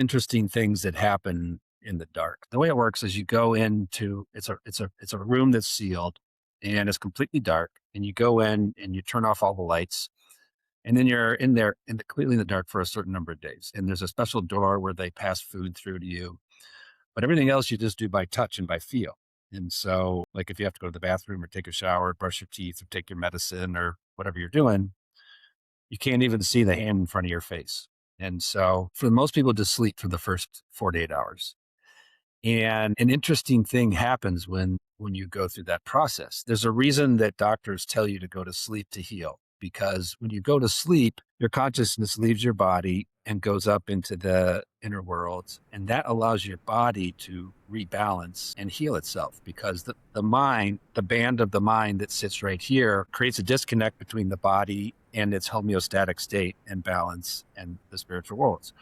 interesting things that happen in the dark. The way it works is you go into it's a room that's sealed and it's completely dark, and you go in and you turn off all the lights, and then you're in there completely in the dark for a certain number of days. And there's a special door where they pass food through to you, but everything else you just do by touch and by feel. And so, like if you have to go to the bathroom or take a shower, brush your teeth, or take your medicine or whatever you're doing, you can't even see the hand in front of your face. And so, for most people, just sleep for the first 48 hours. And an interesting thing happens when you go through that process. There's a reason that doctors tell you to go to sleep to heal, because when you go to sleep, your consciousness leaves your body and goes up into the inner worlds. And that allows your body to rebalance and heal itself, because the mind, the band of the mind that sits right here, creates a disconnect between the body and its homeostatic state and balance and the spiritual worlds.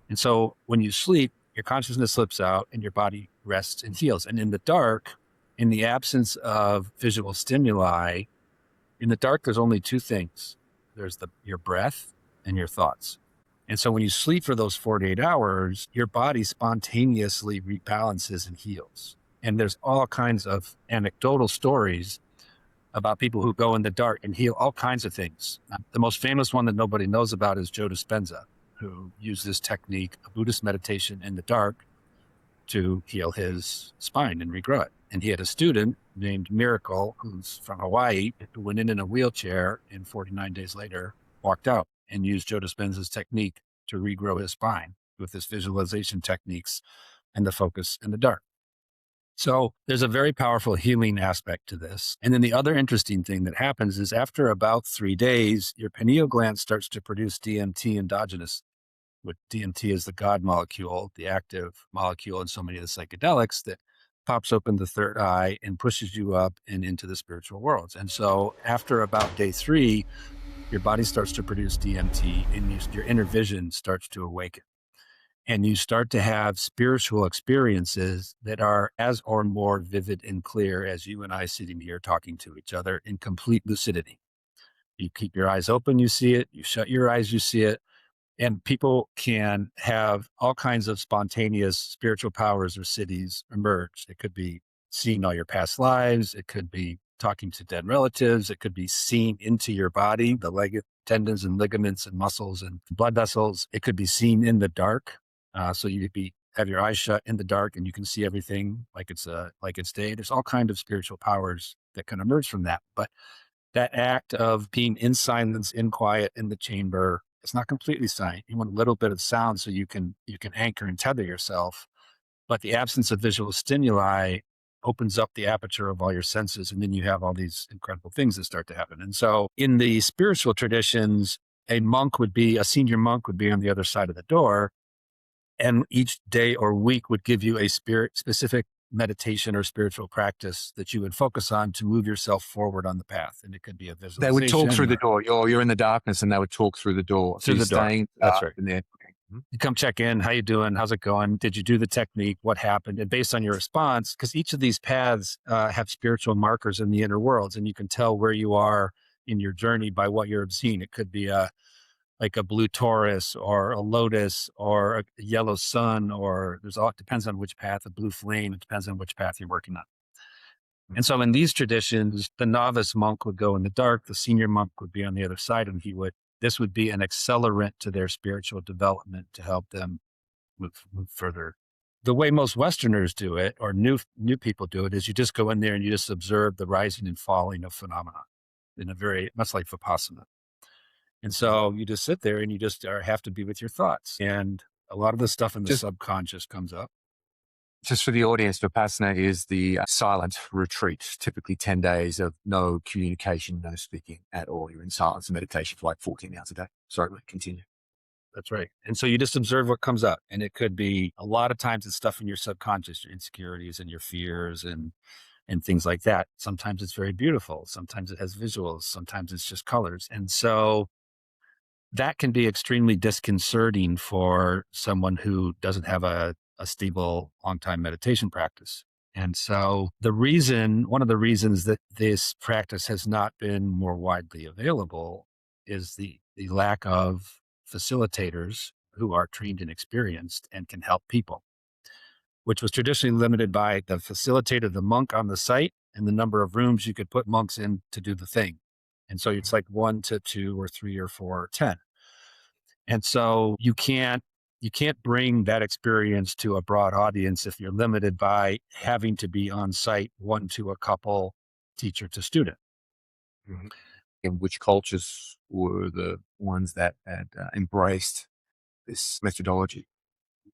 And so when you sleep, your consciousness slips out and your body rests and heals. And in the dark, in the absence of visual stimuli, in the dark, there's only two things. There's your breath and your thoughts. And so when you sleep for those 48 hours, your body spontaneously rebalances and heals. And there's all kinds of anecdotal stories about people who go in the dark and heal all kinds of things. The most famous one that nobody knows about is Joe Dispenza, who used this technique, a Buddhist meditation in the dark, to heal his spine and regrow it. And he had a student named Miracle, who's from Hawaii, who went in a wheelchair and 49 days later walked out and used Joe Dispenza's technique to regrow his spine with his visualization techniques and the focus in the dark. So there's a very powerful healing aspect to this. And then the other interesting thing that happens is after about 3 days, your pineal gland starts to produce DMT endogenous. What DMT is the God molecule, the active molecule in so many of the psychedelics that pops open the third eye and pushes you up and into the spiritual worlds. And so after about day 3, your body starts to produce DMT and your inner vision starts to awaken. And you start to have spiritual experiences that are as or more vivid and clear as you and I sitting here talking to each other in complete lucidity. You keep your eyes open, you see it. You shut your eyes, you see it. And people can have all kinds of spontaneous spiritual powers or cities emerge. It could be seeing all your past lives. It could be talking to dead relatives. It could be seeing into your body, the leg tendons and ligaments and muscles and blood vessels. It could be seen in the dark. So you could have your eyes shut in the dark and you can see everything like it's day. There's all kinds of spiritual powers that can emerge from that. But that act of being in silence, in quiet, in the chamber, it's not completely silent. You want a little bit of sound so you can anchor and tether yourself. But the absence of visual stimuli opens up the aperture of all your senses. And then you have all these incredible things that start to happen. And so in the spiritual traditions, a senior monk would be on the other side of the door. And each day or week would give you a specific meditation or spiritual practice that you would focus on to move yourself forward on the path. And it could be a visualization. They would talk through the door. You're in the darkness and they would talk through the door. Through the door. That's right. And then, you come check in. How you doing? How's it going? Did you do the technique? What happened? And based on your response, because each of these paths have spiritual markers in the inner worlds, and you can tell where you are in your journey by what you're seeing. It could be like a blue Taurus or a lotus or a yellow sun, or it depends on which path, a blue flame. It depends on which path you're working on. And so in these traditions, the novice monk would go in the dark, the senior monk would be on the other side, and this would be an accelerant to their spiritual development to help them move further. The way most Westerners do it, or new people do it, is you just go in there and you just observe the rising and falling of phenomena in a very, much like Vipassana. And so you just sit there and you just have to be with your thoughts. And a lot of the stuff in the subconscious comes up. Just for the audience, Vipassana is the silent retreat, typically 10 days of no communication, no speaking at all. You're in silence and meditation for like 14 hours a day. Sorry, continue. That's right. And so you just observe what comes up. And it could be, a lot of times it's stuff in your subconscious, your insecurities and your fears and things like that. Sometimes it's very beautiful. Sometimes it has visuals. Sometimes it's just colors. And so that can be extremely disconcerting for someone who doesn't have a stable, long-time meditation practice. And so one of the reasons that this practice has not been more widely available is the lack of facilitators who are trained and experienced and can help people, which was traditionally limited by the facilitator, the monk on the site, and the number of rooms you could put monks in to do the thing. And so it's like 1 to 2 or 3 or 4 or 10. And so you can't bring that experience to a broad audience if you're limited by having to be on site one to a couple, teacher to student. Mhm. And which cultures were the ones that had embraced this methodology?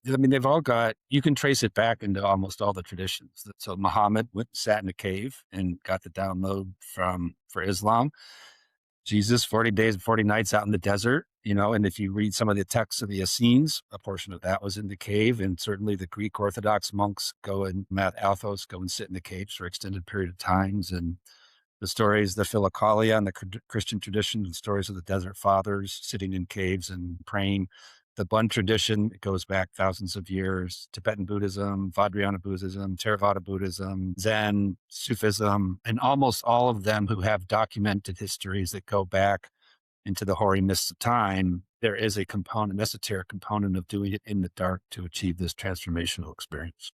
I mean, you can trace it back into almost all the traditions. So Muhammad went and sat in a cave and got the download for Islam. Jesus, 40 days and 40 nights out in the desert, and if you read some of the texts of the Essenes, a portion of that was in the cave. And certainly the Greek Orthodox monks go and Math Althos go and sit in the caves for extended period of times. And the stories, the Philokalia and the Christian tradition, the stories of the Desert Fathers sitting in caves and praying. The Bun tradition, it goes back thousands of years. Tibetan Buddhism, Vajrayana Buddhism, Theravada Buddhism, Zen, Sufism, and almost all of them who have documented histories that go back into the hoary mists of time, there is a component, esoteric component of doing it in the dark to achieve this transformational experience.